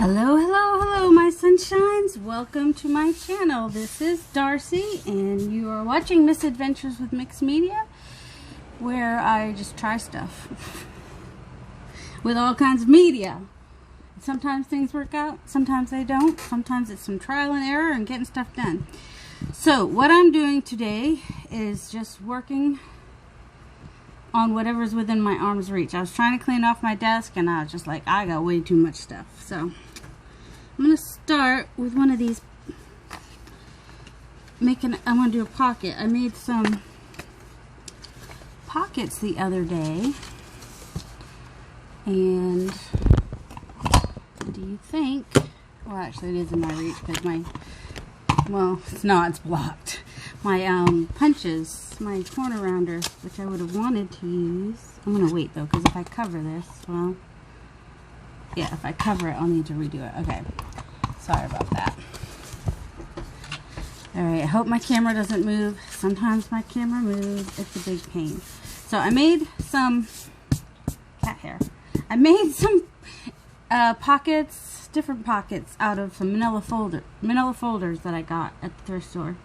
Hello, hello, hello, my sunshines. Welcome to my channel. This is Darcy, and you are watching Misadventures with Mixed Media, where I just try stuff with all kinds of media. Sometimes things work out, sometimes they don't. Sometimes it's some trial and error and getting stuff done. So, what I'm doing today is just working on whatever's within my arm's reach. I was trying to clean off my desk, and I was just like, I got way too much stuff. So I'm going to start with one of these. I'm going to do a pocket. I made some pockets the other day. And what do you think? Well, actually, it is in my reach because well, it's not. It's blocked. My punches, my corner rounder, which I would have wanted to use. I'm going to wait, though, because if I cover this, well, yeah, if I cover it, I'll need to redo it. Okay. Sorry about that. Alright, I hope my camera doesn't move. Sometimes my camera moves. It's a big pain. So I made some cat hair. I made some pockets, different pockets out of some manila folders that I got at the thrift store.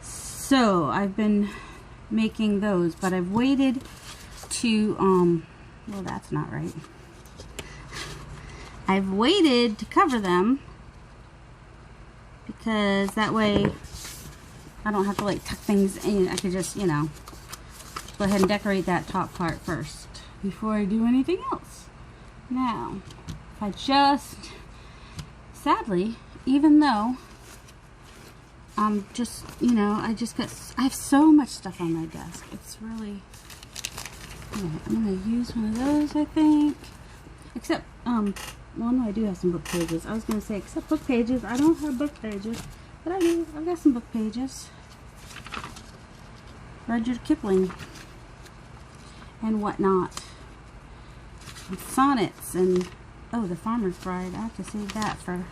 So I've been making those, but I've waited to well, that's not right. I've waited to cover them because that way I don't have to like tuck things in. I could just, you know, go ahead and decorate that top part first before I do anything else. Now, if I just, sadly, even though I'm just, you know, I have so much stuff on my desk. It's really, I'm going to use one of those, I think. Except, well, no, I do have some book pages. I was going to say, except book pages. I don't have book pages, but I do. I've got some book pages. Rudyard Kipling and whatnot. And sonnets and, oh, The Farmer's Bride. I have to save that for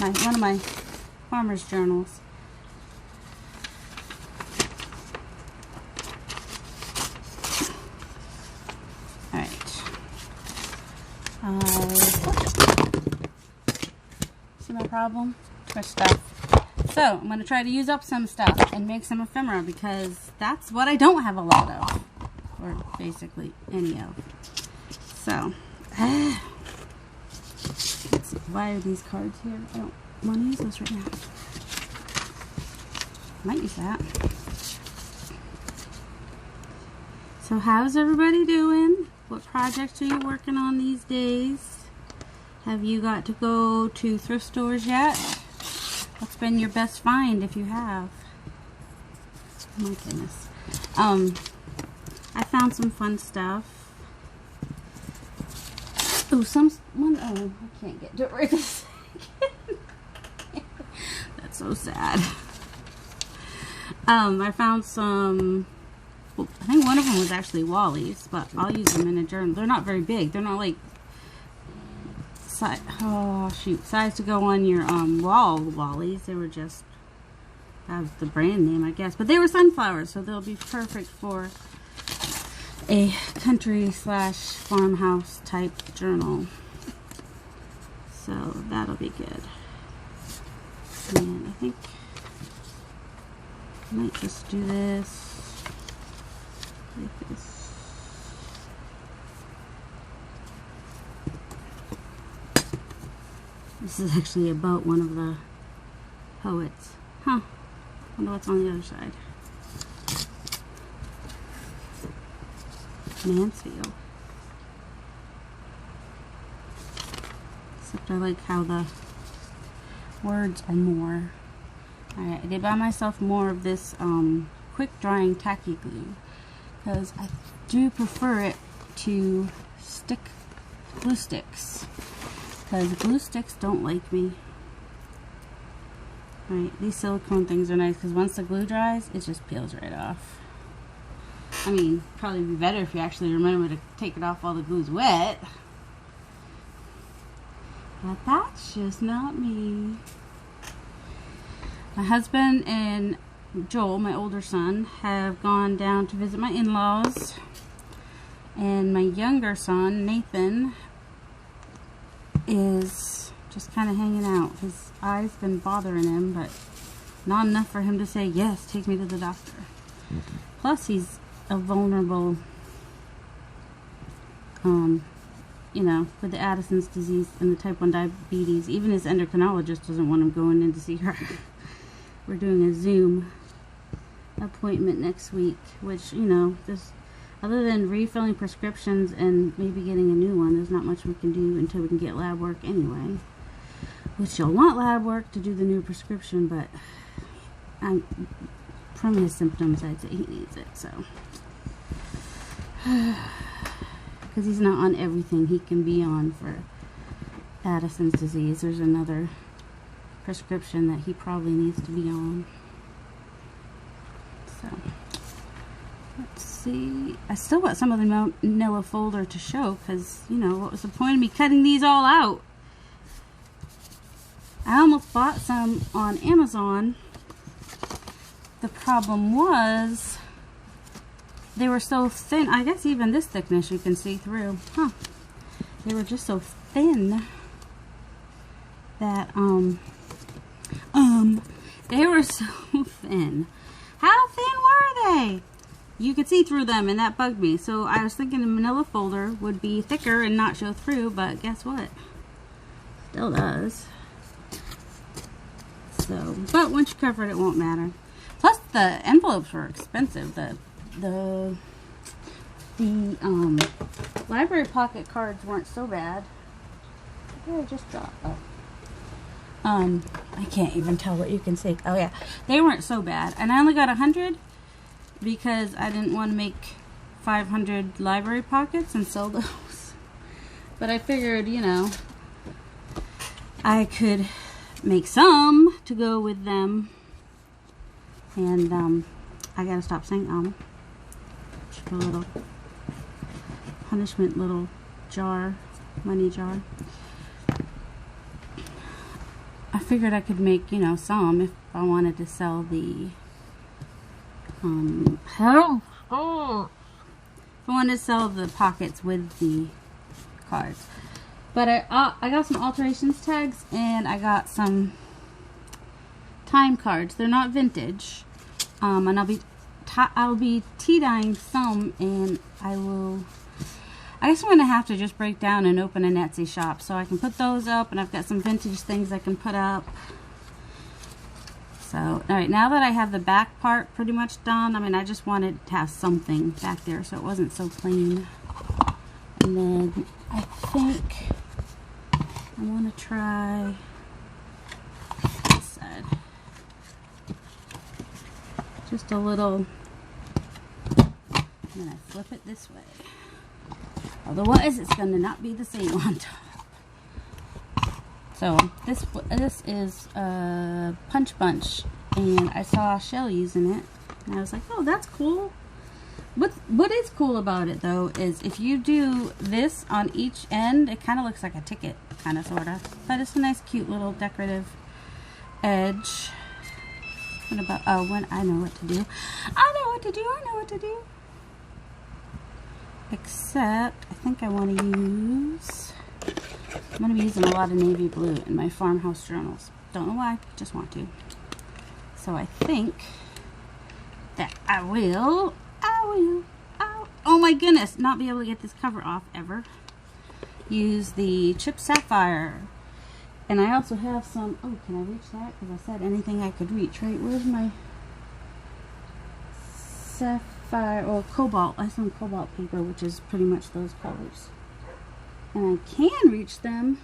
one of my farmer's journals. See my problem? Too much stuff. So, I'm going to try to use up some stuff and make some ephemera because that's what I don't have a lot of. Or basically any of. So, why are these cards here? I don't want to use those right now. Might use that. So, how's everybody doing? What projects are you working on these days? Have you got to go to thrift stores yet? What's been your best find if you have? Oh my goodness. I found some fun stuff. Oh, I can't get to it right this second. That's so sad. I found some, well, I think one of them was actually Wally's, but I'll use them in a journal. They're not very big. They're not like size to go on your wall Wally's. They were just, that was the brand name, I guess, but they were sunflowers, so they'll be perfect for a country / farmhouse type journal. So that'll be good. And I think I might just do this like this. This is actually about one of the poets. Huh. Wonder what's on the other side. Mansfield. Except I like how the words are more. Alright, I did buy myself more of this quick drying tacky glue because I do prefer it to glue sticks. Because glue sticks don't like me. Alright, these silicone things are nice because once the glue dries, it just peels right off. I mean, probably be better if you actually remember to take it off while the glue's wet. But that's just not me. My husband and Joel, my older son, have gone down to visit my in-laws. And my younger son, Nathan, is just kind of hanging out. His eye's been bothering him, but not enough for him to say, yes, take me to the doctor. Plus, he's a vulnerable, you know, with the Addison's disease and the type 1 diabetes. Even his endocrinologist doesn't want him going in to see her. We're doing a Zoom appointment next week, which, you know, there's, other than refilling prescriptions and maybe getting a new one, there's not much we can do until we can get lab work anyway. Which you'll want lab work to do the new prescription, but from his symptoms, I'd say he needs it, so. Because he's not on everything he can be on for Addison's disease. There's another prescription that he probably needs to be on. So, let's see. I still got some of the manila folder to show because, you know, what was the point of me cutting these all out? I almost bought some on Amazon. The problem was they were so thin. I guess even this thickness you can see through. Huh. They were just so thin that, they were so thin. How thin were they? You could see through them, and that bugged me. So I was thinking the manila folder would be thicker and not show through, but guess what? Still does. So, but once you cover it, it won't matter. Plus, the envelopes were expensive. The library pocket cards weren't so bad. What did I just drop? Oh. I can't even tell what you can see. Oh yeah, they weren't so bad. And I only got 100 because I didn't want to make 500 library pockets and sell those. But I figured, you know, I could make some to go with them. And I gotta stop saying just a little punishment little jar, money jar. I figured I could make, you know, some if I wanted to sell the if I wanted to sell the pockets with the cards. But I got some alterations tags and I got some time cards. They're not vintage. And I'll be tea dyeing some, and I guess I'm going to have to just break down and open an Etsy shop so I can put those up, and I've got some vintage things I can put up. So, alright, now that I have the back part pretty much done, I mean, I just wanted to have something back there so it wasn't so plain. And then I think I want to try this side. Just a little, and then I flip it this way. Otherwise, it's going to not be the same on top. So, this is Punch Bunch, and I saw Shell using it, and I was like, oh, that's cool. What is cool about it, though, is if you do this on each end, it kind of looks like a ticket, kind of, sort of. But it's a nice, cute little decorative edge. What about, oh, when I know what to do. I know what to do, I know what to do. Except, I think I want to use, I'm going to be using a lot of navy blue in my farmhouse journals. Don't know why, just want to. So I think that I will, oh my goodness, not be able to get this cover off ever. Use the Chip Sapphire. And I also have some, oh, can I reach that? Because I said anything I could reach, right? Where's my sapphire, or cobalt? I have some cobalt paper, which is pretty much those colors. And I can reach them.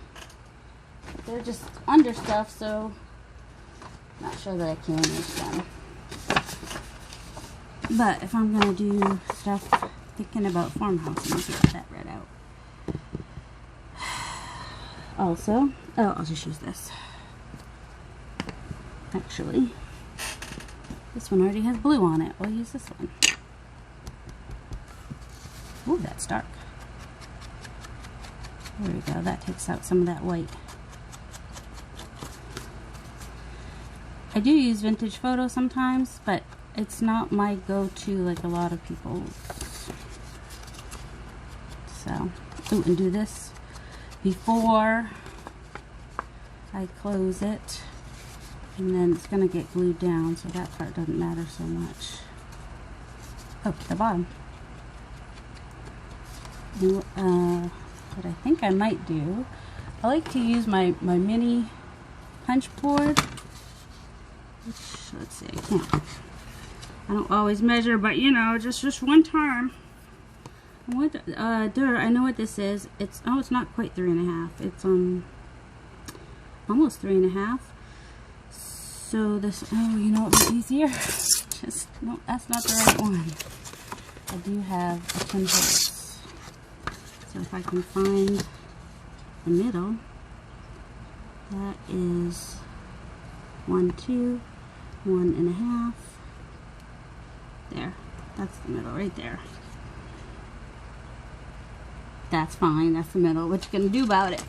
But they're just under stuff, so I'm not sure that I can reach them. But if I'm going to do stuff thinking about farmhouse, I'm going to get that red out. Also, oh, I'll just use this. Actually, this one already has blue on it. We'll use this one. Ooh, that's dark. There we go. That takes out some of that white. I do use vintage photo sometimes, but it's not my go-to like a lot of people. So, ooh, and do this before I close it, and then it's going to get glued down, so that part doesn't matter so much. Oh, the bottom. And, what I think I might do, I like to use my mini punch board, which, let's see, I don't always measure, but you know, just one time. What, I know what this is. It's not quite 3.5. It's almost 3.5. So this, oh, you know what would be easier? No, that's not the right one. I do have a 10 holes. So if I can find the middle, that is 1, 2, 1.5. There, that's the middle right there. That's fine, that's the middle. What you gonna do about it?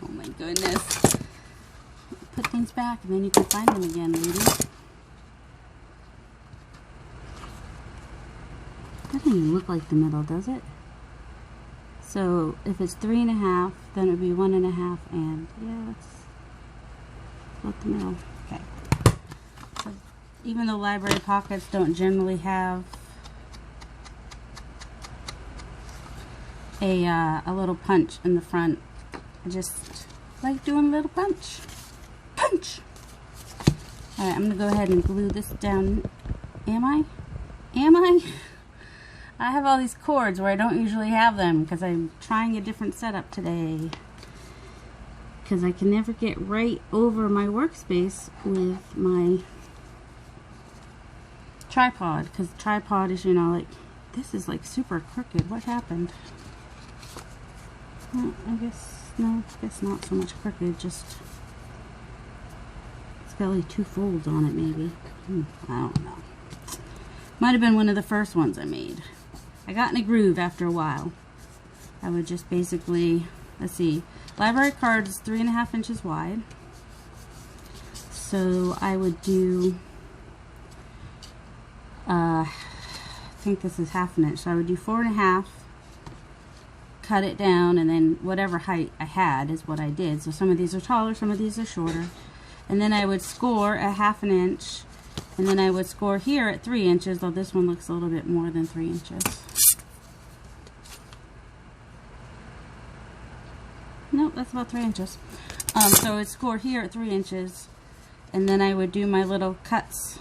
Oh my goodness. Put things back and then you can find them again, ladies. That doesn't even look like the middle, does it? So if it's 3.5, then it would be 1.5, and yeah, that's not the middle. Okay. So even though library pockets don't generally have a little punch in the front, I just like doing a little punch. Punch! Alright, I'm going to go ahead and glue this down. Am I? I have all these cords where I don't usually have them because I'm trying a different setup today. Because I can never get right over my workspace with my tripod. Because the tripod is, you know, like, this is like super crooked. What happened? Well, I guess not so much crooked, just it's got like 2 folds on it maybe. I don't know. Might have been one of the first ones I made. I got in a groove after a while. I would just basically, let's see, library card is 3.5 inches wide. So I would do, I think this is 1/2 inch. So I would do 4.5, cut it down, and then whatever height I had is what I did. So some of these are taller, some of these are shorter. And then I would score at 1/2 inch. And then I would score here at 3 inches, though this one looks a little bit more than 3 inches. Nope, that's about 3 inches. So I would score here at 3 inches, and then I would do my little cuts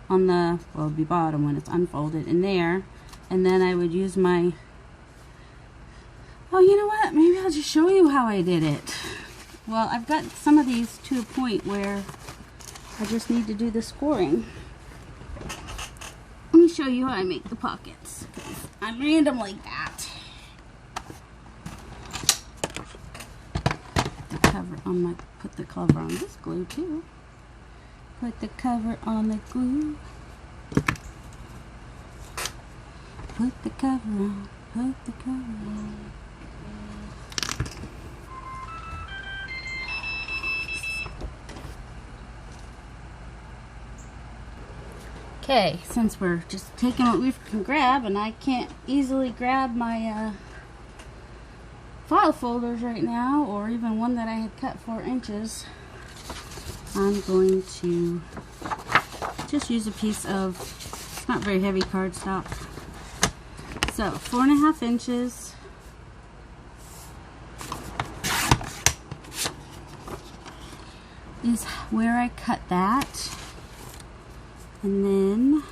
on the, well, it'd be bottom when it's unfolded in there, and then I would use my, oh, you know what? Maybe I'll just show you how I did it. Well, I've got some of these to a point where I just need to do the scoring. Let me show you how I make the pockets. I'm random like that. The cover on my, put the cover on this glue too. Put the cover on the glue. Put the cover on. Put the cover on. Okay, since we're just taking what we can grab, and I can't easily grab my file folders right now, or even one that I had cut 4 inches, I'm going to just use a piece of, it's not very heavy cardstock. So 4.5 inches. Is where I cut that. And then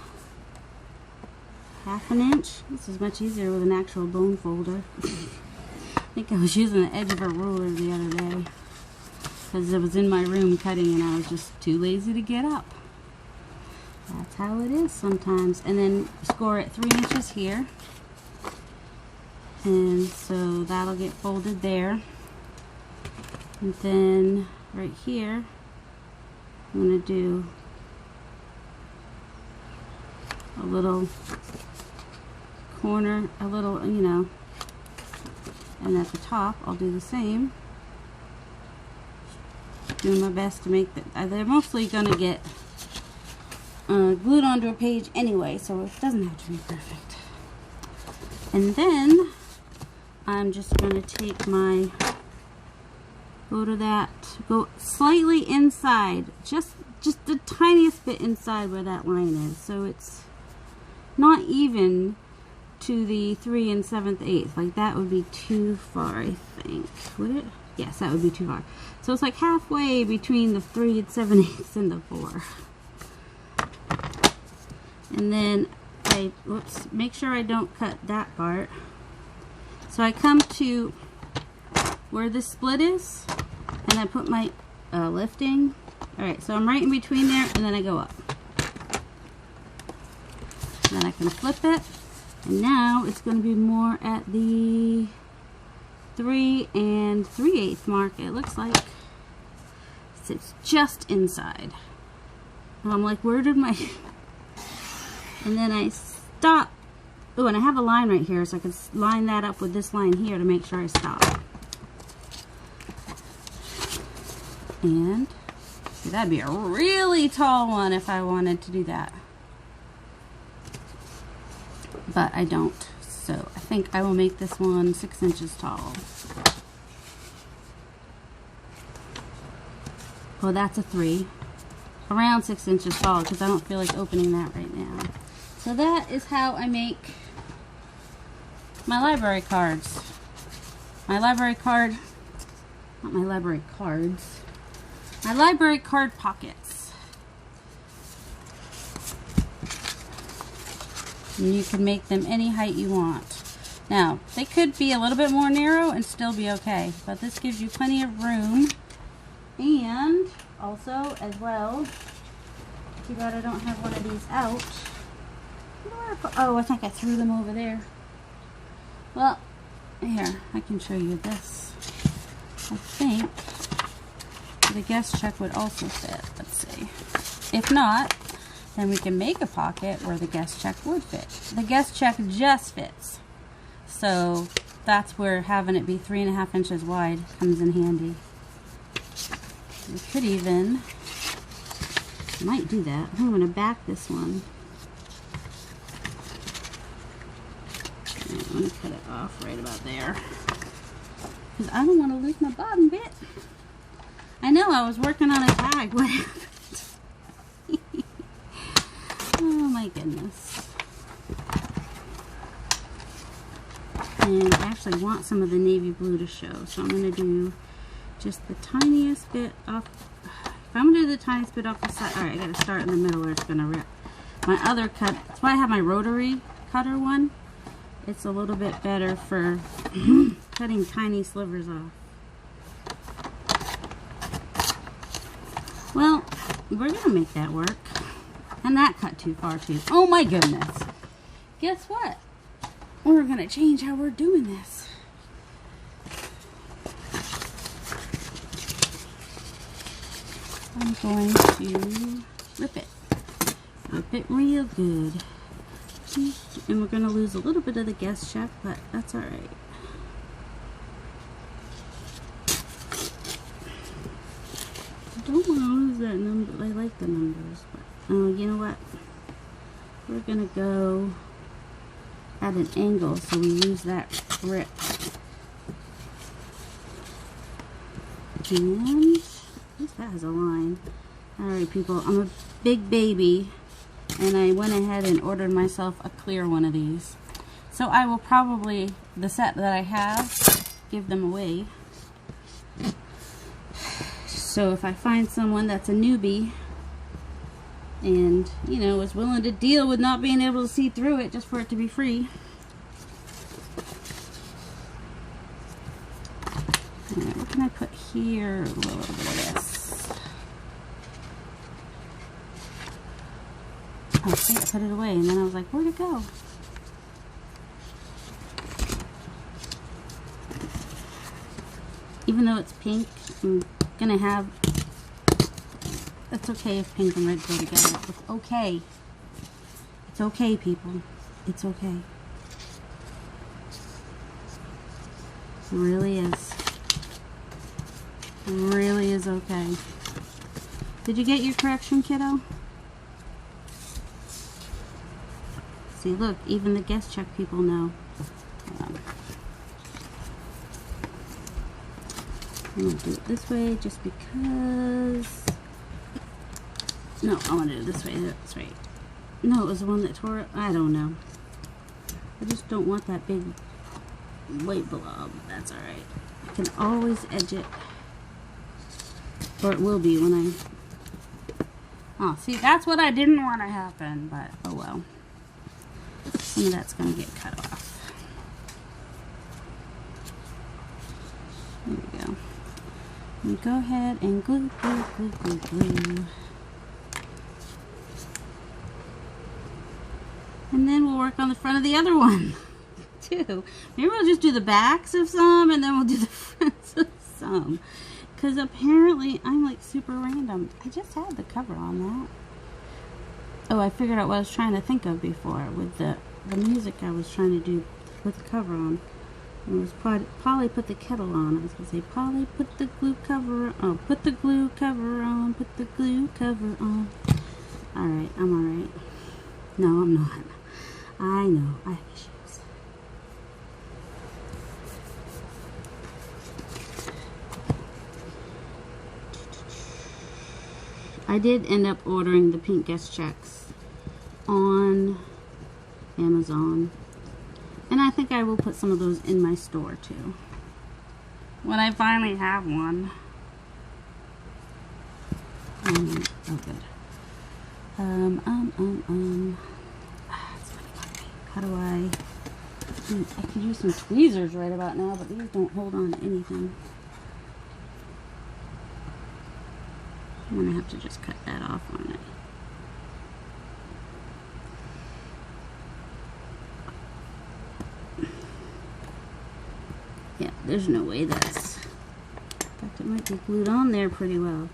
1/2 inch. This is much easier with an actual bone folder. I think I was using the edge of a ruler the other day because I was in my room cutting and I was just too lazy to get up. That's how it is sometimes. And then score at 3 inches here. And so that'll get folded there. And then right here, I'm going to do a little corner, a little, you know, and at the top I'll do the same. Doing my best to make that. They're mostly gonna get glued onto a page anyway, so it doesn't have to be perfect. And then I'm just going to take my, go slightly inside, just the tiniest bit inside where that line is, so it's not even to the 3 7/8. Like that would be too far, I think. Would it? Yes, that would be too far. So it's like halfway between the 3 7/8 and the 4. And then I, make sure I don't cut that part. So I come to where the split is, and I put my lifting. Alright, so I'm right in between there, and then I go up. Then I can flip it, and now it's going to be more at the 3 3/8 mark, it looks like. It's just inside. And I'm like, where did my... And then I stop. Oh, and I have a line right here, so I can line that up with this line here to make sure I stop. And see, that'd be a really tall one if I wanted to do that. But I don't. So I think I will make this one 6 inches tall. Well, that's a 3. Around 6 inches tall, because I don't feel like opening that right now. So that is how I make my library cards. My library card, not my library cards, my library card pockets. And you can make them any height you want. Now, they could be a little bit more narrow and still be okay, but this gives you plenty of room. And also, as well, too bad I don't have one of these out. Oh, I think I threw them over there. Well, here, I can show you this. I think the guest check would also fit. Let's see. If not, then we can make a pocket where the guest check would fit. The guest check just fits. So that's where having it be 3.5 inches wide comes in handy. We could even, I might do that. I'm going to back this one. I'm going to cut it off right about there, because I don't want to lose my bottom bit. I know, I was working on a tag. What happened? Oh my goodness. And I actually want some of the navy blue to show, so I'm going to do just the tiniest bit off. If I'm going to do the tiniest bit off the side, alright, I got to start in the middle or it's going to rip. My other cut, that's why I have my rotary cutter one. It's a little bit better for cutting tiny slivers off. Well, we're going to make that work. And that cut too far too. Oh my goodness. Guess what? We're going to change how we're doing this. I'm going to rip it. Rip it real good. And we're going to lose a little bit of the guest check, but that's alright. I don't want to lose that number. I like the numbers, but oh, you know what? We're going to go at an angle so we lose that rip. And at least that has a line. Alright people, I'm a big baby, and I went ahead and ordered myself a clear one of these. So I will probably, the set that I have, give them away. So if I find someone that's a newbie and, you know, is willing to deal with not being able to see through it just for it to be free. Alright, what can I put here? A little bit of this. Oh, I think I put it away, and then I was like, where'd it go? Even though it's pink, I'm gonna have, it's okay if pink and red go together. It's okay. It's okay, people. It's okay. It really is. It really is okay. Did you get your correction, kiddo? See, look, even the guest check people know. I'm going to do it this way just because... No, I want to do it this way. That's right. No, it was the one that tore it. I don't know. I just don't want that big white blob. That's alright. I can always edge it. Or it will be when I... Oh, see, that's what I didn't want to happen. But, oh well. Some of that's going to get cut off. There we go. And go ahead and glue, glue, glue, glue, glue. And then we'll work on the front of the other one, too. Maybe we'll just do the backs of some, and then we'll do the fronts of some. Because apparently, I'm like super random. I just had the cover on that. Oh, I figured out what I was trying to think of before with the music I was trying to do with the cover on. It was Polly put the kettle on. I was going to say, Polly put the glue cover on. Oh, put the glue cover on. Put the glue cover on. Alright, I'm alright. No, I'm not. I know, I have issues. I did end up ordering the pink guest checks on Amazon. And I think I will put some of those in my store too. When I finally have one. Oh good. It's gonna bug me. How do I could use some tweezers right about now, but these don't hold on to anything. I'm gonna have to just cut that off on it. Yeah, there's no way that's... In fact, it might be glued on there pretty well.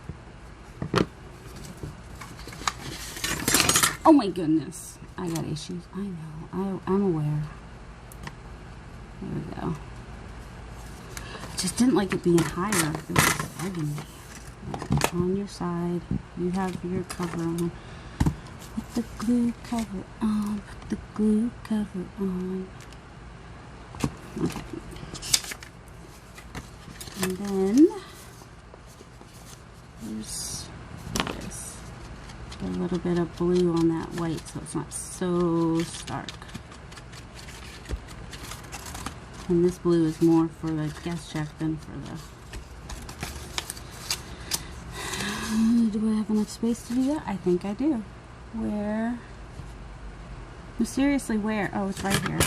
Oh my goodness. I got issues. I know. I'm aware. There we go. Just didn't like it being higher. It was bugging me. Yeah, on your side, you have your cover on. Put the glue cover on. Put the glue cover on. Okay. And then there's this. A little bit of blue on that white so it's not so stark. And this blue is more for the guest check than for the... Do I have enough space to do that? I think I do. Where? No, seriously, where? Oh, it's right here.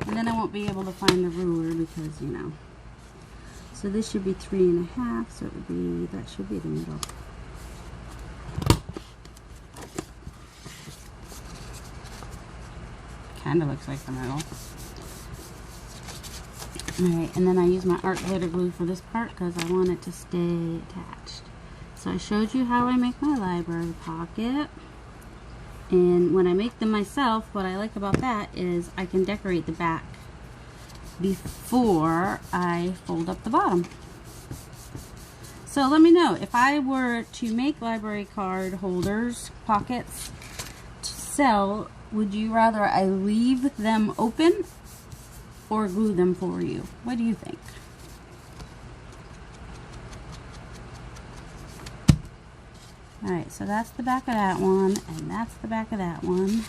And then I won't be able to find the ruler because, you know. So this should be 3.5, so it would be, that should be the middle. Kind of looks like the middle. Alright, and then I use my art glitter glue for this part because I want it to stay attached. So I showed you how I make my library pocket. And when I make them myself, what I like about that is I can decorate the back before I fold up the bottom. So let me know, if I were to make library card holders, pockets, to sell, would you rather I leave them open or glue them for you? What do you think? Alright, so that's the back of that one, and that's the back of that one.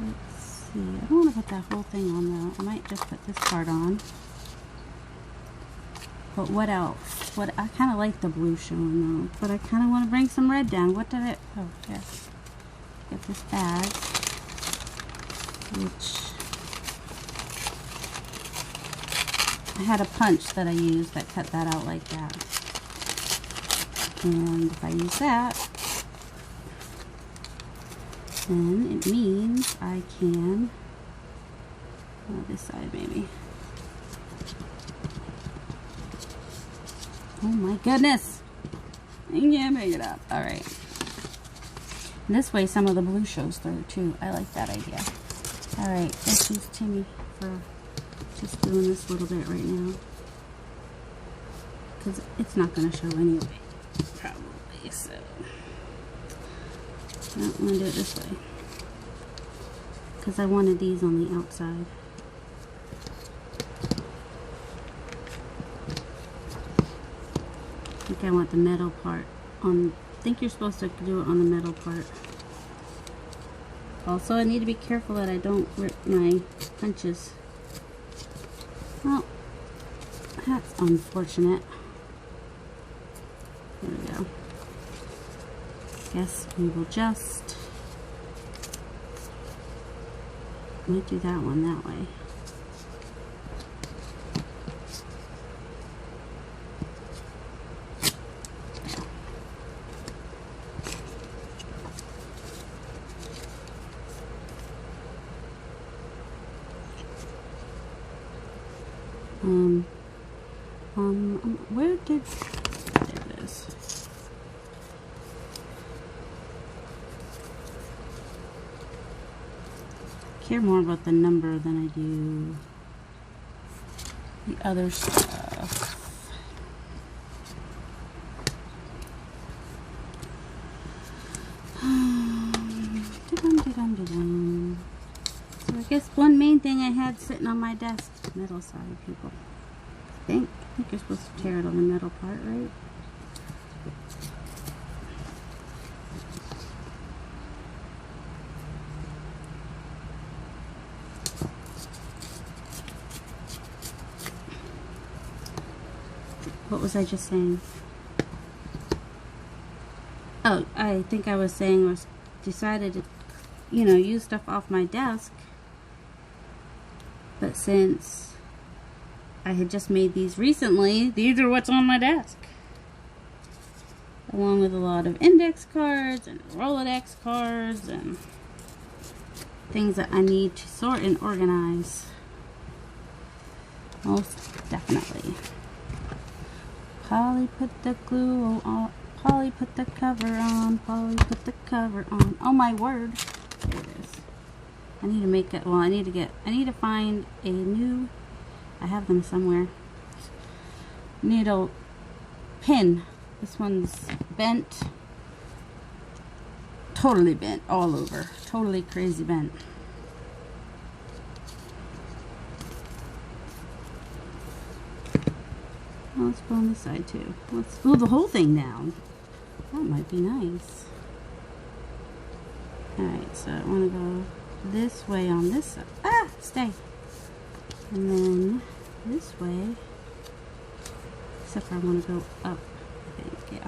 Let's see, I don't want to put that whole thing on though. I might just put this part on. But what else? What, I kind of like the blue showing though, but I kind of want to bring some red down. What did it, oh yes. Get this bag, which I had a punch that I used that cut that out like that. And if I use that, then it means I can, this side maybe. Oh my goodness! I can't make it up. Alright. This way some of the blue shows through too. I like that idea. Alright, let's use Timmy for just doing this little bit right now. Because it's not going to show anyway. Probably, so. No, I'm going to do it this way. because I wanted these on the outside. I think I want the metal part on. I think you're supposed to do it on the metal part. Also, I need to be careful that I don't rip my punches. Well, that's unfortunate. There we go. Guess we will just might do that one that way. Where did, there it is. I care more about the number than I do the other stuff. So I guess one main thing I had sitting on my desk, metal side, people. I think you're supposed to tear it on the metal part, right? What was I just saying? Oh, I think I was saying was decided to, you know, use stuff off my desk. But since I had just made these recently, these are what's on my desk. Along with a lot of index cards and Rolodex cards and things that I need to sort and organize. Most definitely. Polly put the glue on. Polly put the cover on. Polly put the cover on. Oh my word. There it is. I need to make it, well, I need to find a new, I have them somewhere, needle pin. This one's bent. Totally bent all over. Totally crazy bent. Well, let's go on this side too. Let's glue the whole thing down. That might be nice. Alright, so I want to go this way on this side. Ah! Stay! And then this way. Except I want to go up, I think, yeah.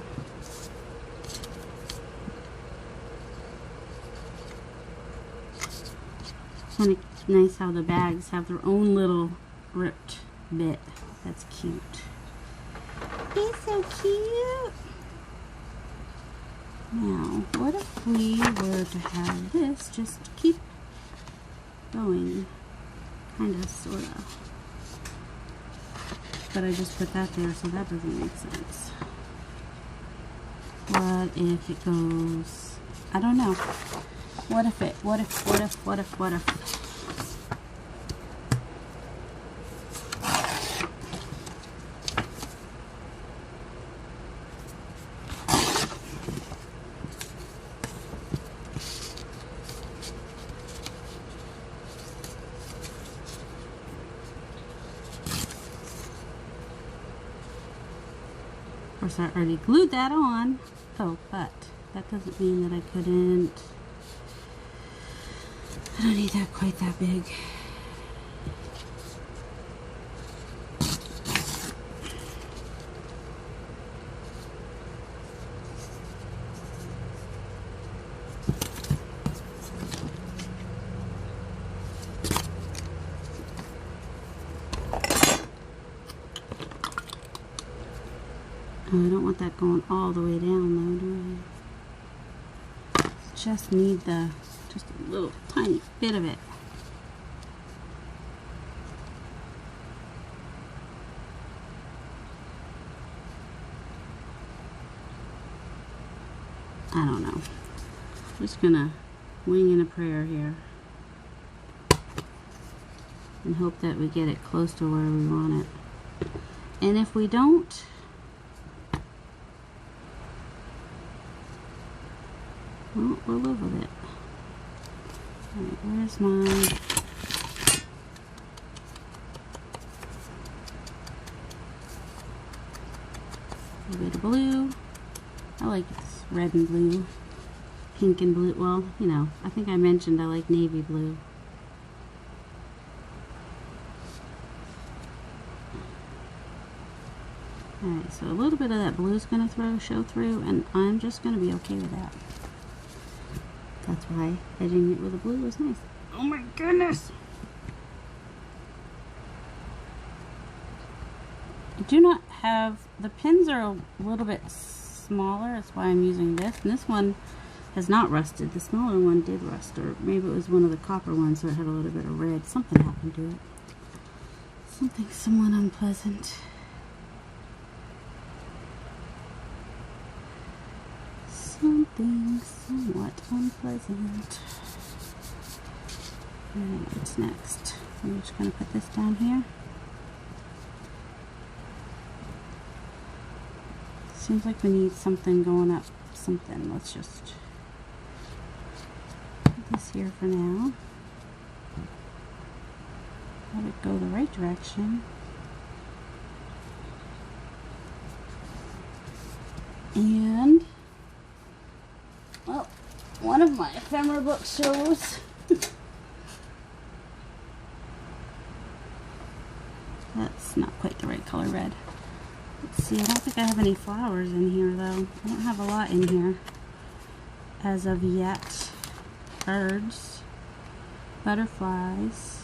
Kind of nice how the bags have their own little ripped bit. That's cute. He's so cute! Now, what if we were to have this just keep going? Kind of, sort of. But I just put that there, so that doesn't make sense. What if it goes, I don't know. What if? Of course, I already glued that on. Oh, but that doesn't mean that I couldn't. I don't need that quite that big. I don't want that going all the way down though, do I? Just need just a little tiny bit of it. I don't know. I'm just gonna wing in a prayer here and hope that we get it close to where we want it. And if we don't, well, we'll live with it. Alright, where's my... A bit of blue. I like this red and blue. Pink and blue. Well, you know, I think I mentioned I like navy blue. Alright, so a little bit of that blue is going to show through, and I'm just going to be okay with that. That's why edging it with the blue was nice. Oh my goodness! I do not have, the pins are a little bit smaller, that's why I'm using this, and this one has not rusted. The smaller one did rust, or maybe it was one of the copper ones, so it had a little bit of red. Something happened to it. Something somewhat unpleasant. Something somewhat unpleasant. Alright, what's next? I'm just going to put this down here. Seems like we need something going up something. Let's just put this here for now. Let it go the right direction. And, well, one of my ephemera books shows that's not quite the right color red. Let's see, I don't think I have any flowers in here though. I don't have a lot in here as of yet. Birds, butterflies.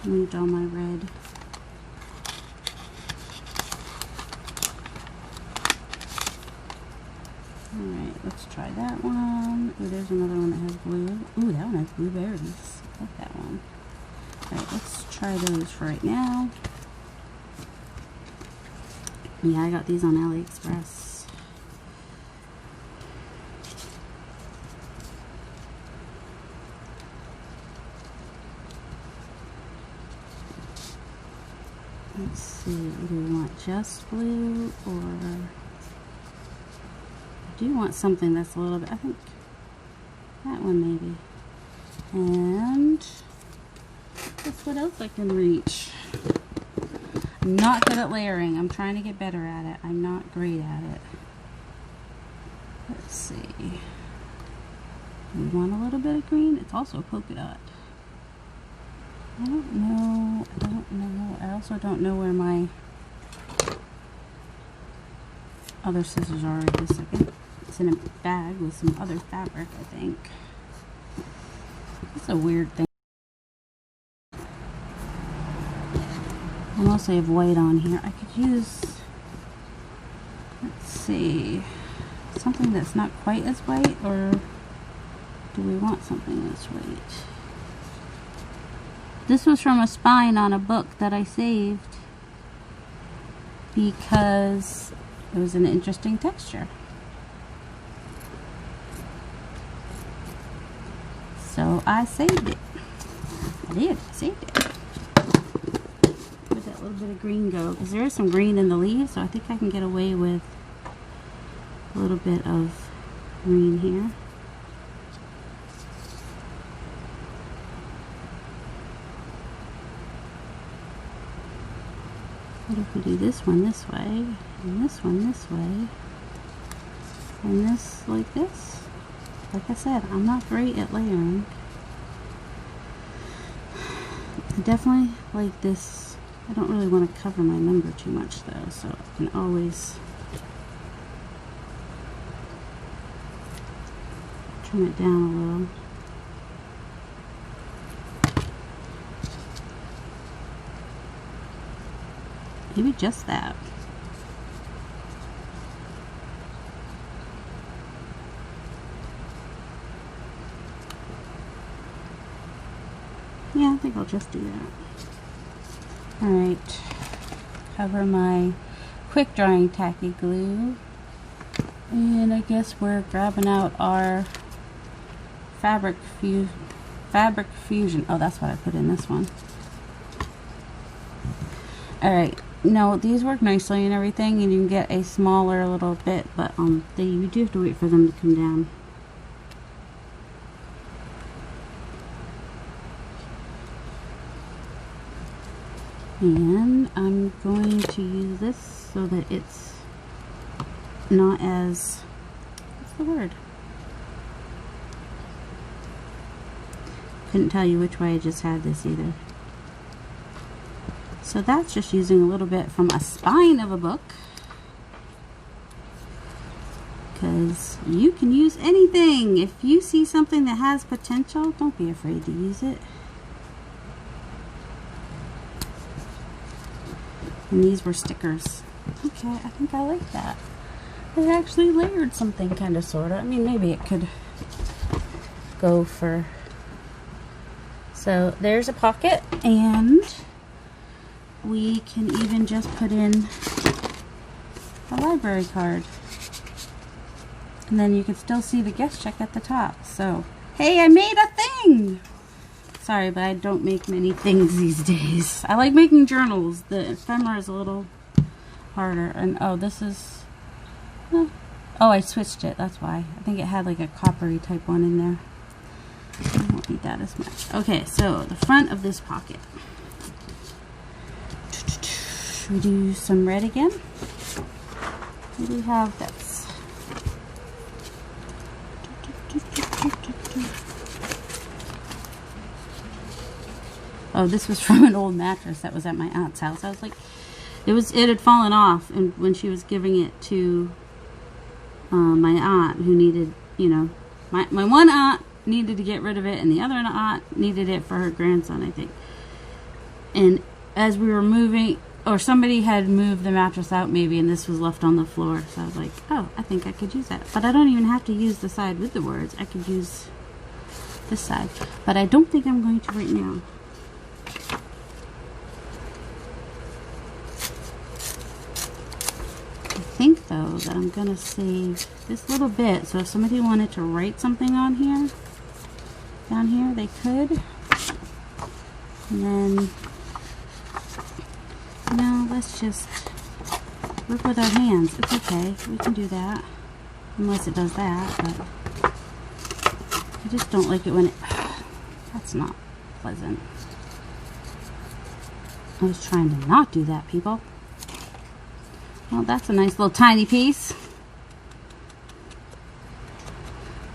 Moved all my red. Alright, let's try that one. Ooh, there's another one that has blue. Ooh, that one has blueberries. I like that one. Alright, let's try those for right now. Yeah, I got these on AliExpress. Let's see, do we want just blue, or I do want something that's a little bit, I think that one maybe. And that's what else I can reach. I'm not good at layering. I'm trying to get better at it. I'm not great at it. Let's see. We want a little bit of green. It's also a polka dot. I don't know. I also don't know where my other scissors are right this second. It's in a bag with some other fabric, I think. It's a weird thing. I mostly have white on here. I could use, let's see, something that's not quite as white, or do we want something that's white? This was from a spine on a book that I saved because it was an interesting texture. So I saved it. I did. I saved it. Where'd that little bit of green go? Because there is some green in the leaves, so I think I can get away with a little bit of green here. What if we do this one this way, and this one this way, and this like this? Like I said, I'm not great at layering. I definitely like this. I don't really want to cover my number too much though, so I can always trim it down a little. Maybe just that. Yeah, I think I'll just do that. Alright, cover my quick drying tacky glue. And I guess we're grabbing out our fabric fusion. Oh, that's what I put in this one. Alright, no, these work nicely and everything, and you can get a smaller little bit, but you do have to wait for them to come down. And I'm going to use this so that it's not as, what's the word? Couldn't tell you which way I just had this either. So that's just using a little bit from a spine of a book. Because you can use anything. If you see something that has potential, don't be afraid to use it. And these were stickers. Okay, I think I like that. It actually layered something kind of sort of. I mean, maybe it could go for... So there's a pocket, and we can even just put in a library card. And then you can still see the guest check at the top. So, hey, I made a thing! Sorry, but I don't make many things these days. I like making journals. The ephemera is a little harder. And, oh, this is... Oh, I switched it. That's why. I think it had like a coppery type one in there. I won't need that as much. Okay, so the front of this pocket. Should we do some red again? What do we have that's... Oh, this was from an old mattress that was at my aunt's house. I was like, it had fallen off, and when she was giving it to my aunt, who needed, you know, my one aunt needed to get rid of it, and the other aunt needed it for her grandson, I think. And as we were moving, or somebody had moved the mattress out maybe, and this was left on the floor, so I was like, oh, I think I could use that. But I don't even have to use the side with the words. I could use this side, but I don't think I'm going to right now. I think though that I'm gonna save this little bit, so if somebody wanted to write something on here, down here, they could. And then, no, let's just work with our hands. It's okay, we can do that, unless it does that. But I just don't like it when it, that's not pleasant. I was trying to not do that, people. Well, that's a nice little tiny piece.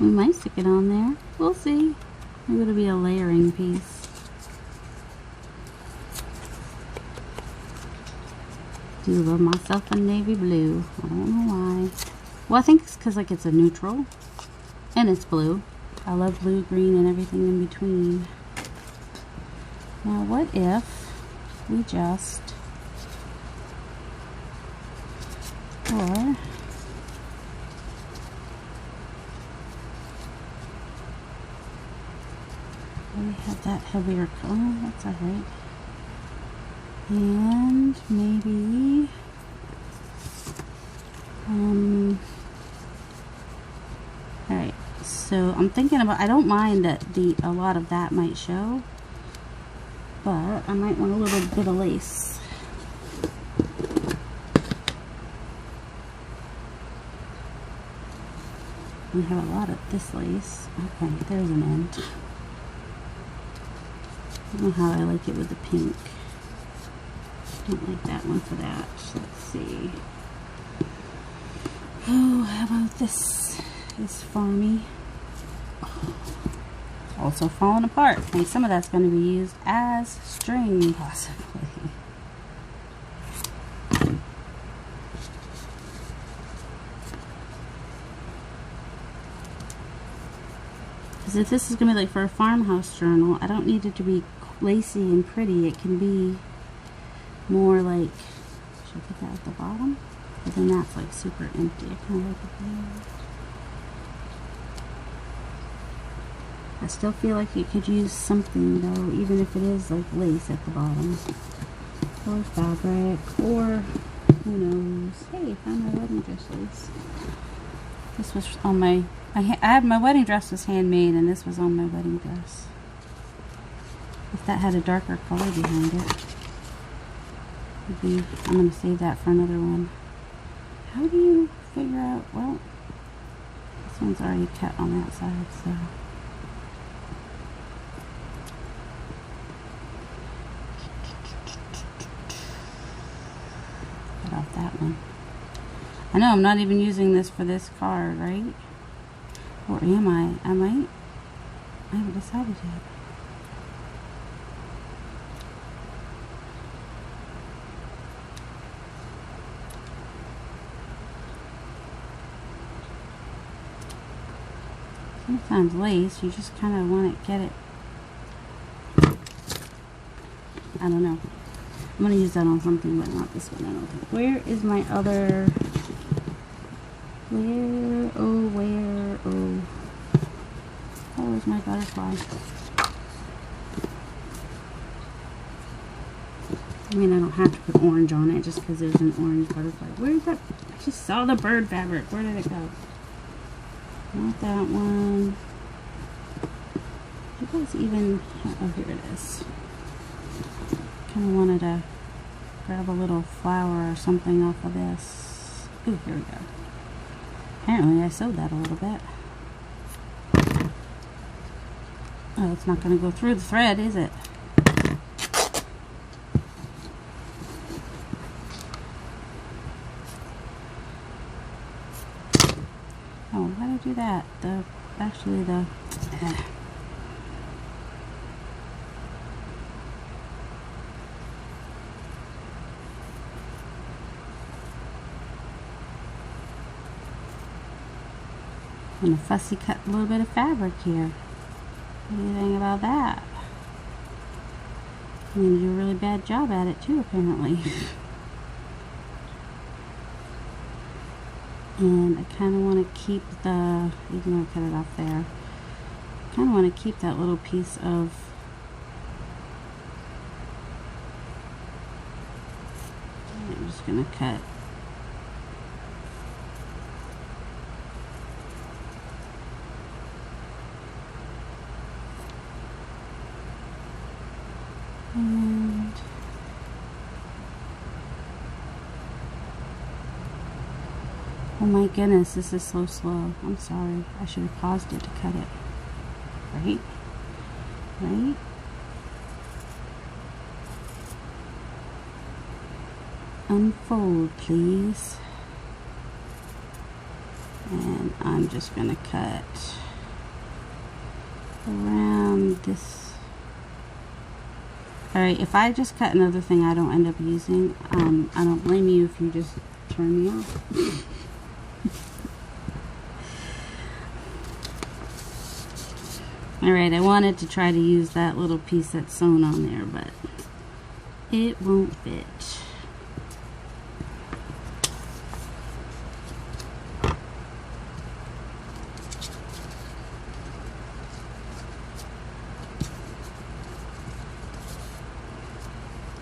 We might stick it on there. We'll see. Maybe it'll be a layering piece. Do love myself a navy blue. I don't know why. Well, I think it's because like it's a neutral. And it's blue. I love blue, green, and everything in between. Now, what if we just... Or we have that heavier color, that's alright. And maybe alright, so I'm thinking about, I don't mind that a lot of that might show, but I might want a little bit of lace. We have a lot of this lace. Okay, there's an end. I don't know how I like it with the pink. Don't like that one for that. Let's see. Oh, how about this? This farmy. Oh, it's also falling apart. And some of that's going to be used as string, possibly. If this is going to be like for a farmhouse journal, I don't need it to be lacy and pretty. It can be more like, should I put that at the bottom? But then that's like super empty. I kind of like it there. I still feel like you could use something though, even if it is like lace at the bottom. Or fabric, or who knows. Hey, I found my wedding dress lace. This was on my... I had my wedding dress was handmade, and this was on my wedding dress. If that had a darker color behind it, maybe I'm going to save that for another one. How do you figure out? Well, this one's already cut on that side, so. off that one. I know I'm not even using this for this card, right? Or am I? I might. I haven't decided yet. Sometimes lace, you just kind of want to get it. I don't know. I'm going to use that on something, but not this one, I don't think. Where is my other... Where, oh... Where's my butterfly? I mean, I don't have to put orange on it just because there's an orange butterfly. Where's that? I just saw the bird fabric. Where did it go? Not that one. You guys even... Oh, here it is. Kind of wanted to grab a little flower or something off of this. Ooh, here we go. Apparently I sewed that a little bit. Oh, it's not going to go through the thread, is it? Oh, why did I do that? Actually the... I'm going to fussy cut a little bit of fabric here. What do you think about that? I'm going to do a really bad job at it too, apparently. And I kind of want to keep the, even though I cut it off there, I kind of want to keep that little piece of I'm just going to cut and oh my goodness, this is so slow. I'm sorry. I should have paused it to cut it. Right? Right? Unfold, please. And I'm just going to cut around this. Alright, if I just cut another thing I don't end up using, I don't blame you if you just turn me off. Alright, I wanted to try to use that little piece that's sewn on there, but it won't fit.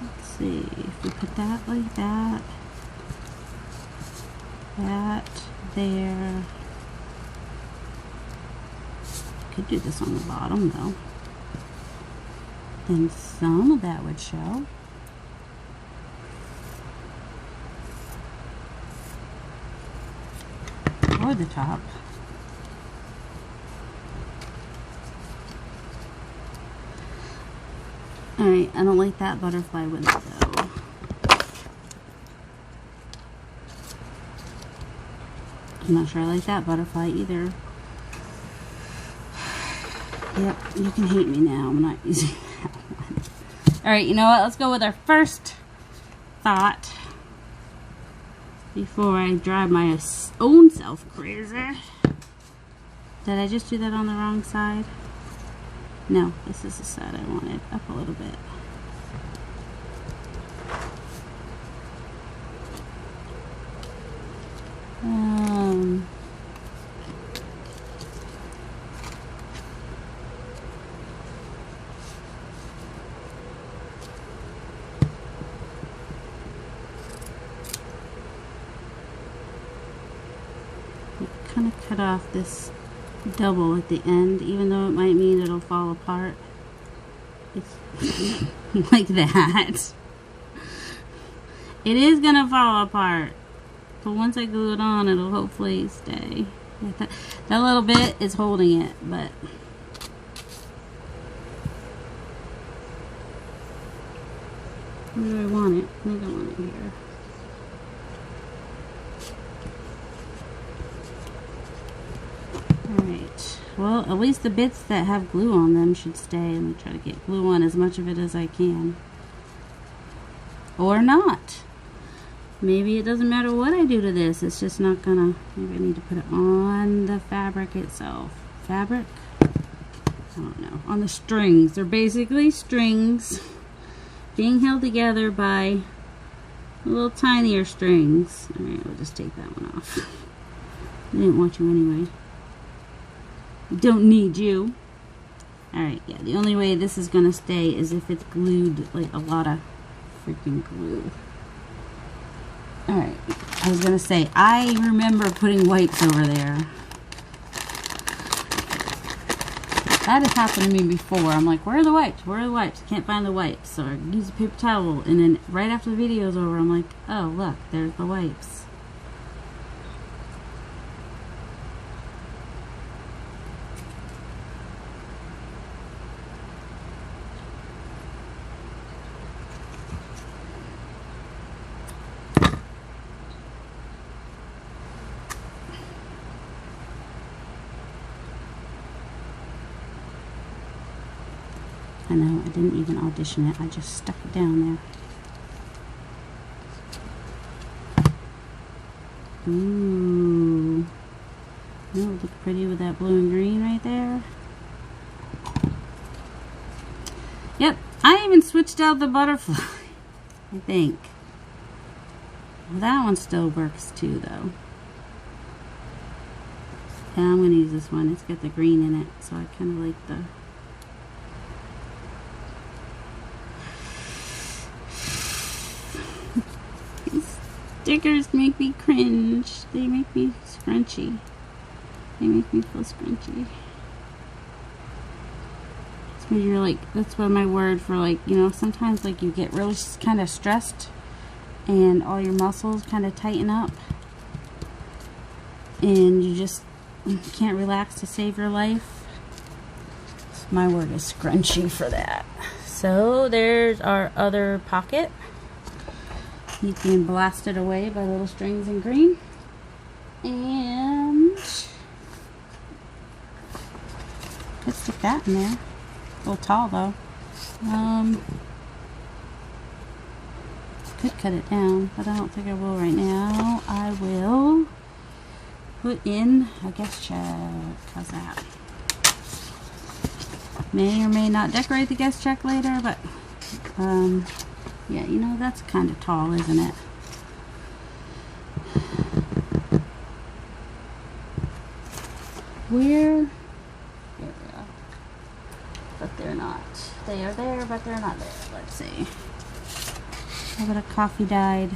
Let's see, if we put that like that, that there. Could do this on the bottom though. Then some of that would show. Or the top. Alright, I don't like that butterfly with it though. I'm not sure I like that butterfly either. Yep, you can hate me now. I'm not using that one. Alright, you know what? Let's go with our first thought before I drive my own self crazy. Did I just do that on the wrong side? No, this is the side I wanted. Up a little bit. Kind of cut off this double at the end, even though it might mean it'll fall apart. It's like that. It is gonna fall apart, but once I glue it on, it'll hopefully stay. That little bit is holding it, but where do I want it? I think I want it here. Well, at least the bits that have glue on them should stay. Let me try to get glue on as much of it as I can. Or not. Maybe it doesn't matter what I do to this. It's just not gonna... Maybe I need to put it on the fabric itself. Fabric? I don't know. On the strings. They're basically strings being held together by little tinier strings. Alright, we'll just take that one off. I didn't want you anyway. Don't need you. Alright, yeah, the only way this is going to stay is if it's glued, like a lot of freaking glue. Alright, I was going to say, I remember putting wipes over there. That has happened to me before. I'm like, where are the wipes? Where are the wipes? Can't find the wipes. So I use a paper towel, and then right after the video's over, I'm like, oh, look, there's the wipes. I know, I didn't even audition it. I just stuck it down there. Ooh. Oh, look pretty with that blue and green right there. Yep, I even switched out the butterfly, I think. Well, that one still works too, though. Yeah, I'm going to use this one. It's got the green in it, so I kind of like the... Stickers make me cringe. They make me scrunchy. They make me feel scrunchy. That's when you're like, that's what my word for like, you know, sometimes like you get really kind of stressed and all your muscles kind of tighten up and you just can't relax to save your life. So my word is scrunchy for that. So there's our other pocket. He's being blasted away by little strings in green. And could stick that in there. A little tall though. Could cut it down, but I don't think I will right now. I will put in a guest check. How's that? May or may not decorate the guest check later, but yeah, you know, that's kind of tall, isn't it? There we go. But they're not. They are there, but they're not there. Let's see. How about a coffee dyed?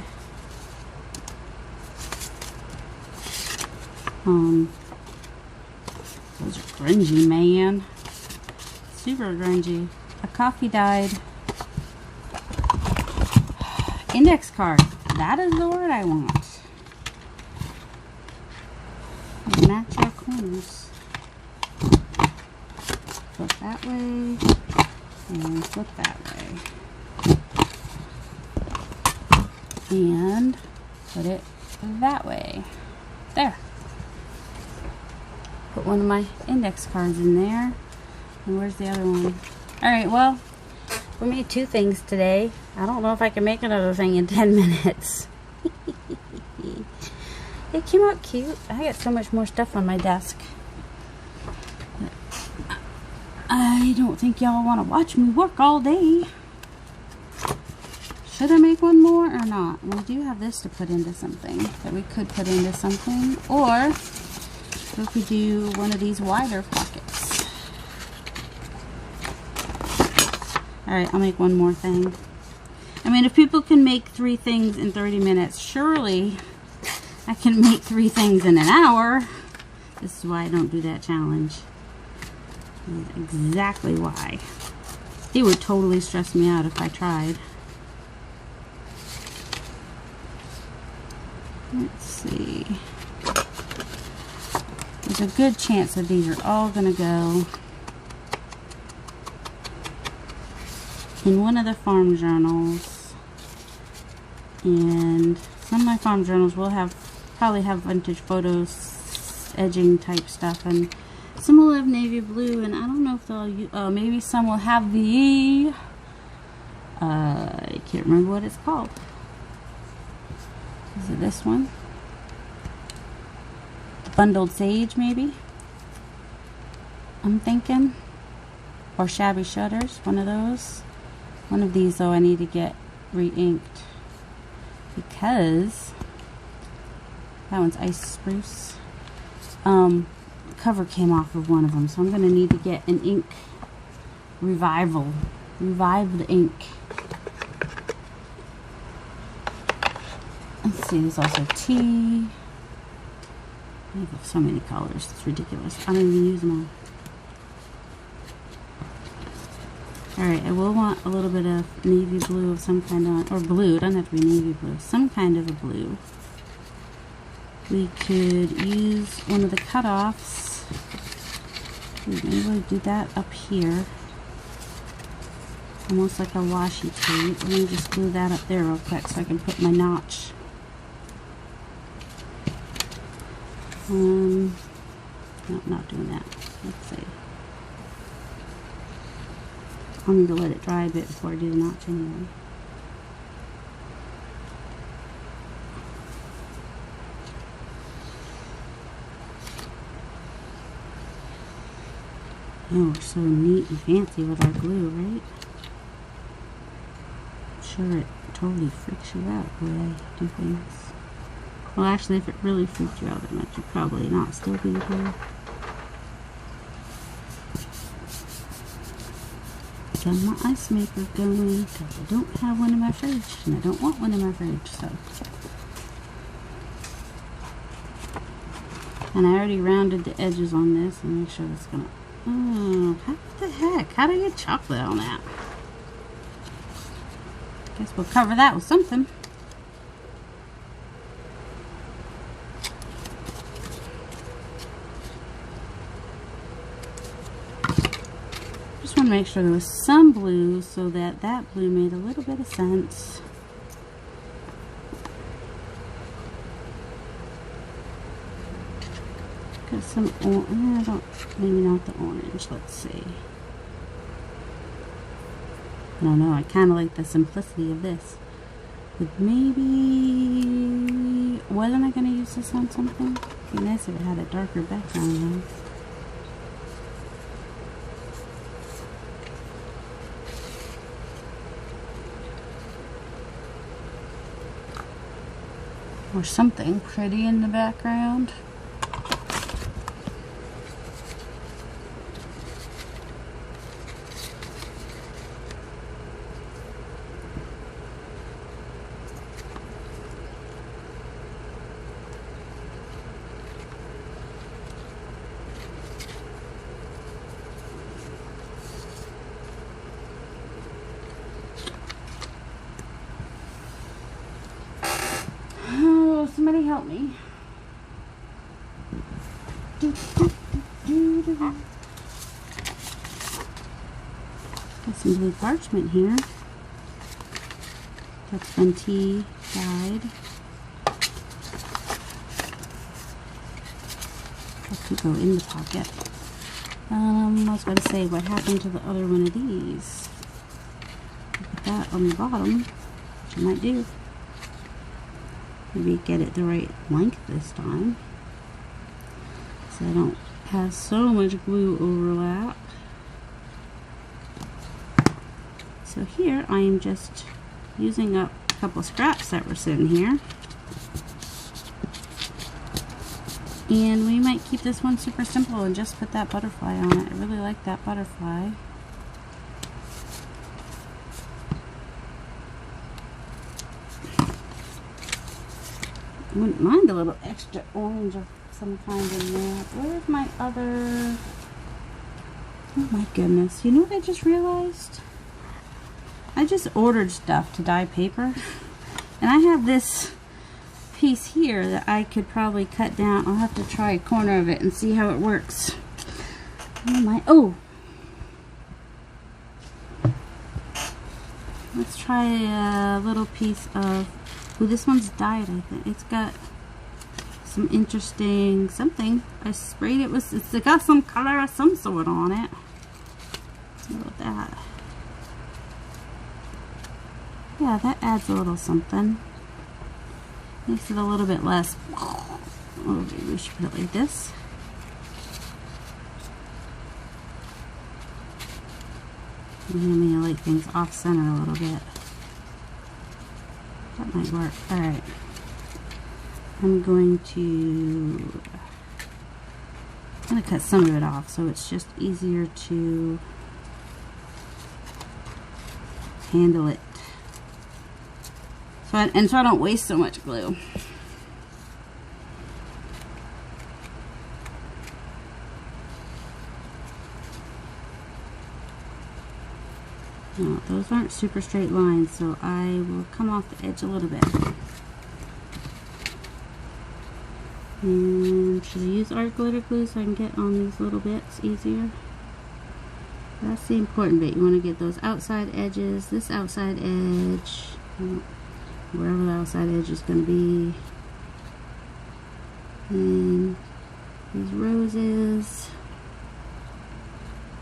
Those are grungy, man. Super grungy. A coffee dyed index card. That is the word I want. Match our corners. Flip that way and flip that way. And put it that way. There. Put one of my index cards in there. And where's the other one? Alright, well, we made two things today. I don't know if I can make another thing in 10 minutes. It came out cute. I got so much more stuff on my desk. I don't think y'all want to watch me work all day. Should I make one more or not? We do have this to put into something that we could put into something. Or we could do one of these wider pockets. Alright, I'll make one more thing. I mean, if people can make 3 things in 30 minutes, surely I can make 3 things in an hour. This is why I don't do that challenge. This is exactly why. It would totally stress me out if I tried. Let's see. There's a good chance that these are all going to go in one of the farm journals. And some of my farm journals will probably have vintage photos, edging type stuff, and Some will have navy blue, and I don't know if they'll use, maybe some will have the, I can't remember what it's called. Is it this one? Bundled Sage, maybe? I'm thinking. Or Shabby Shutters, one of those. One of these, though, I need to get re-inked. Because that one's Ice Spruce. Cover came off of one of them, so I'm going to need to get an ink revived ink. Let's see, there's also tea. I have so many colors, it's ridiculous. I don't even use them all. Alright, I will want a little bit of navy blue of some kind of, or blue, it doesn't have to be navy blue, some kind of a blue. We could use one of the cutoffs. Maybe we'll do that up here. Almost like a washi tape. Let me just glue that up there real quick so I can put my notch. No, not doing that. Let's see. I'll need to let it dry a bit before I do the notch anyway. Oh, we're so neat and fancy with our glue, right? I'm sure it totally freaks you out the way I do things. Well, actually, if it really freaked you out that much, you'd probably not still be here. Got my ice maker going because I don't have one in my fridge, and I don't want one in my fridge, so. And I already rounded the edges on this and make sure it's gonna. Oh, what the heck? How do I get chocolate on that? Guess we'll cover that with something. Just want to make sure there was some blue so that that blue made a little bit of sense. Got some orange. Maybe not the orange. Let's see. I don't know. I kind of like the simplicity of this. But maybe. Wasn't I going to use this on something? It'd be nice if it had a darker background though. Or something pretty in the background. Somebody help me. Got some blue parchment here. That's been tea dyed. That could go in the pocket. I was going to say, what happened to the other one of these? Put that on the bottom, which I might do. Maybe get it the right length this time, so I don't have so much glue overlap. So here I am just using up a couple scraps that were sitting here, and we might keep this one super simple and just put that butterfly on it. I really like that butterfly. I wouldn't mind a little extra orange of some kind in there. Where's my other... Oh my goodness. You know what I just realized? I just ordered stuff to dye paper. And I have this piece here that I could probably cut down. I'll have to try a corner of it and see how it works. Oh my... Oh! Let's try a little piece of... Ooh, this one's dyed, I think. It's got some interesting something. I sprayed it with, it's got some color of some sort on it. Let's see about that. Yeah, that adds a little something. Makes it a little bit less. Oh, maybe we should put it like this. I'm gonna like things off center a little bit. That might work. Alright. I'm going to cut some of it off so it's just easier to handle it. So I don't waste so much glue. No, those aren't super straight lines, so I will come off the edge a little bit. And should I use art glitter glue so I can get on these little bits easier? That's the important bit. You want to get those outside edges, this outside edge, wherever the outside edge is going to be. And these roses,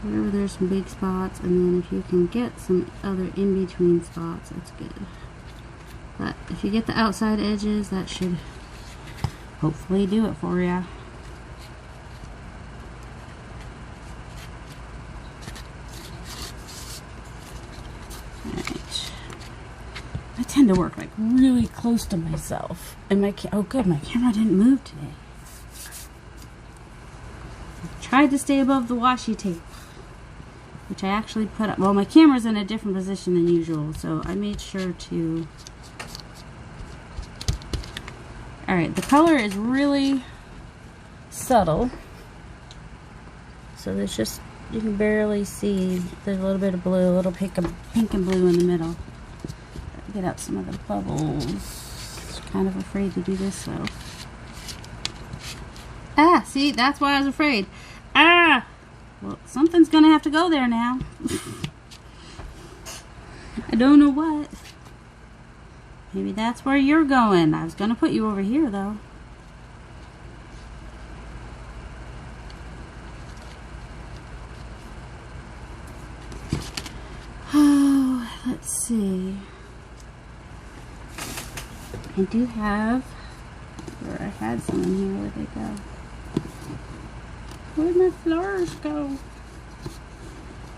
wherever there's some big spots, and then if you can get some other in-between spots, that's good. But if you get the outside edges, that should hopefully do it for you. Alright. I tend to work like really close to myself. And oh good, my camera didn't move today. I tried to stay above the washi tape, which I actually put up. Well, my camera's in a different position than usual, so I made sure to. Alright, the color is really subtle. So there's just, you can barely see, there's a little bit of blue, a little pink and blue in the middle. Get out some of the bubbles. Kind of afraid to do this though. Ah, see, that's why I was afraid. Ah! Well, something's gonna have to go there now. I don't know what. Maybe that's where you're going. I was gonna put you over here though. Oh, let's see. I do have, or I had some in here. Where'd they go? Where'd my flowers go?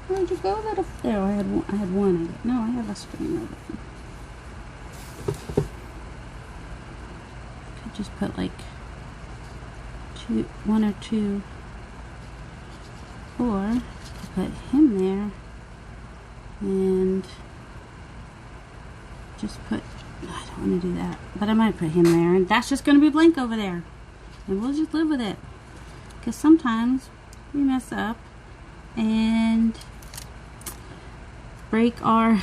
Where'd you go, little? There, I had one. No, I have a string of it. Could just put like one or two, or put him there, and just put. I don't want to do that, but I might put him there, and that's just going to be blank over there, and we'll just live with it. Because sometimes we mess up and break our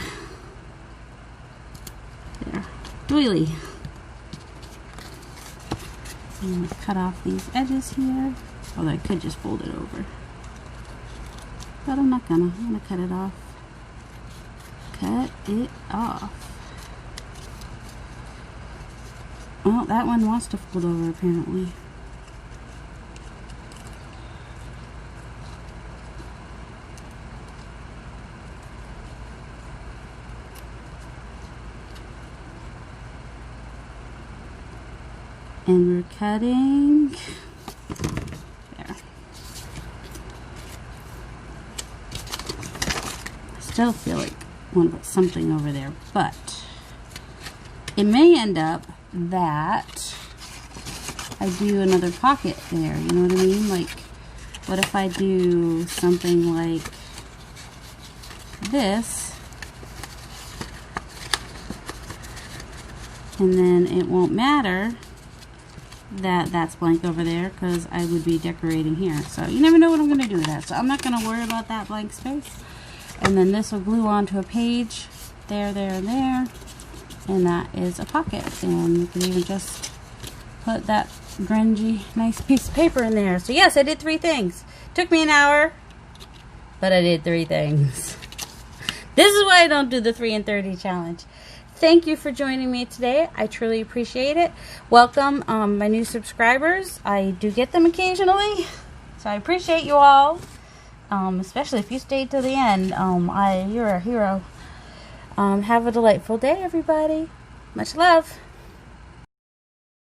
doily. I'm going to cut off these edges here. Although I could just fold it over, but I'm not gonna. I'm gonna cut it off. Cut it off. Well, that one wants to fold over apparently. And we're cutting there. I still feel like I want to put something over there, but it may end up that I do another pocket there, you know what I mean? Like, what if I do something like this, and then it won't matter that that's blank over there because I would be decorating here. So you never know what I'm going to do with that. So I'm not going to worry about that blank space. And then this will glue onto a page there, there, and there. And that is a pocket. And you can even just put that grungy, nice piece of paper in there. So yes, I did 3 things. Took me an hour, but I did 3 things. This is why I don't do the 3 in 30 challenge. Thank you for joining me today. I truly appreciate it. Welcome my new subscribers. I do get them occasionally, so I appreciate you all, especially if you stayed to the end. You're a hero. Have a delightful day, everybody. Much love.